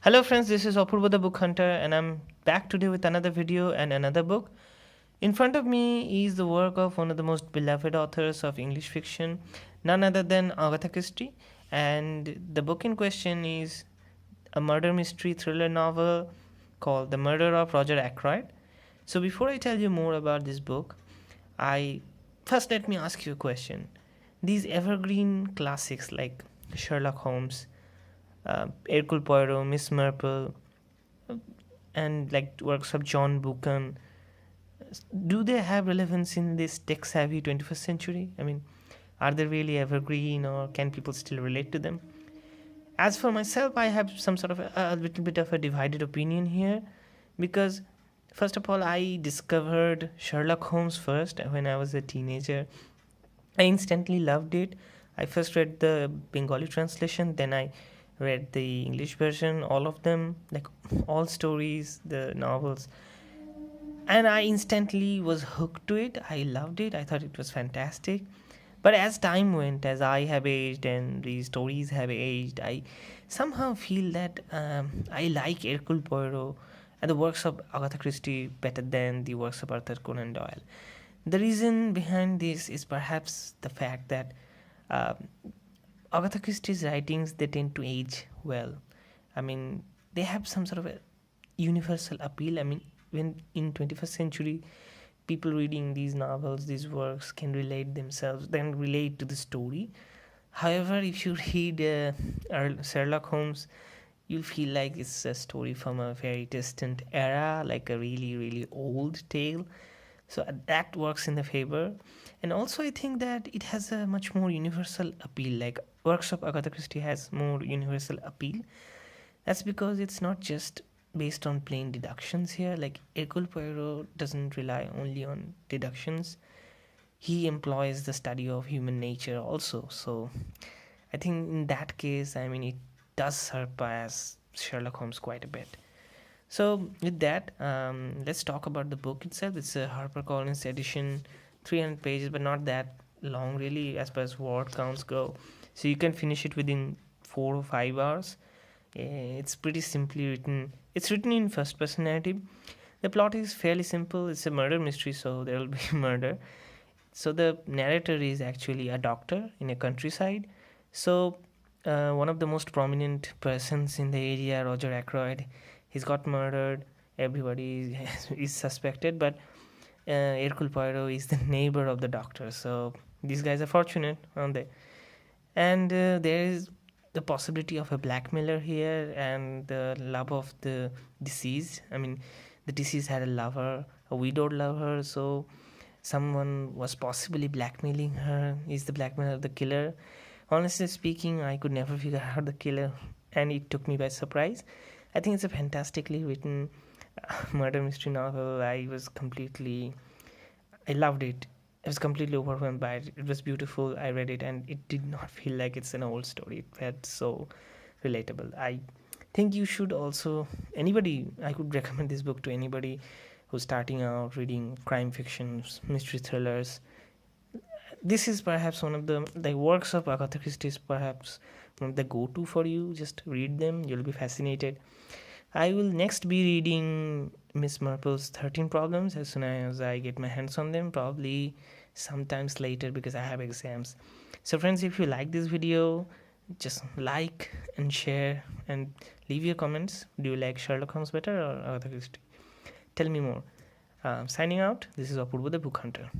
Hello friends, this is Apurva the Book Hunter and I'm back today with another video and another book. In front of me is the work of one of the most beloved authors of English fiction, none other than Agatha Christie, and the book in question is a murder mystery thriller novel called The Murder of Roger Ackroyd. So before I tell you more about this book, I first let me ask you a question. These evergreen classics like Sherlock Holmes, Hercule Poirot, Miss Marple, and like works of John Buchan, do they have relevance in this tech-savvy 21st century? I mean, are they really evergreen, or can people still relate to them? As for myself, I have some sort of a little bit of a divided opinion here, because first of all, I discovered Sherlock Holmes first when I was a teenager. I instantly loved it. I first read the Bengali translation, then I read the English version, all of them, like all stories, the novels, and I instantly was hooked to it. I loved it. I thought it was fantastic. But as time went, as I have aged and the stories have aged, I somehow feel that I like Hercule Poirot and the works of Agatha Christie better than the works of Arthur Conan Doyle. The reason behind this is perhaps the fact that uh, Agatha Christie's writings, they tend to age well. I mean, they have some sort of a universal appeal. I mean, when in 21st century, people reading these novels, these works can relate themselves, then relate to the story. However, if you read Sherlock Holmes, you'll feel like it's a story from a very distant era, like a really, really old tale. So that works in the favor. And also, I think that it has a much more universal appeal. Like works of Agatha Christie has more universal appeal. That's because it's not just based on plain deductions here. Like Hercule Poirot doesn't rely only on deductions. He employs the study of human nature also. So I think in that case, I mean, it does surpass Sherlock Holmes quite a bit. So with that, let's talk about the book itself. It's a HarperCollins edition, 300 pages, but not that long really as far as word counts go. So you can finish it within 4 or 5 hours. It's pretty simply written. It's written in first person narrative. The plot is fairly simple. It's a murder mystery, so there will be murder. So the narrator is actually a doctor in a countryside. So one of the most prominent persons in the area, Roger Ackroyd, he's got murdered. Everybody is suspected, but Hercule Poirot is the neighbor of the doctor. So these guys are fortunate, aren't they? And there is the possibility of a blackmailer here and the love of the deceased. I mean, the deceased had a lover, a widowed lover, so someone was possibly blackmailing her. Is the blackmailer the killer? Honestly speaking, I could never figure out the killer, and it took me by surprise. I think it's a fantastically written murder mystery novel. I loved it. I was completely overwhelmed by it. It was beautiful. I read it and it did not feel like it's an old story. It felt so relatable. I think you should also, I could recommend this book to anybody who's starting out reading crime fictions, mystery thrillers. This is perhaps one of the works of Agatha Christie is perhaps one of the go-to for you. Just read them. You'll be fascinated. I will next be reading Miss Marple's 13 Problems as soon as I get my hands on them, probably sometimes later because I have exams. So friends, if you like this video, just like and share and leave your comments. Do you like Sherlock Holmes better or Agatha Christie? Tell me more. Signing out, this is Apurva the Book Hunter.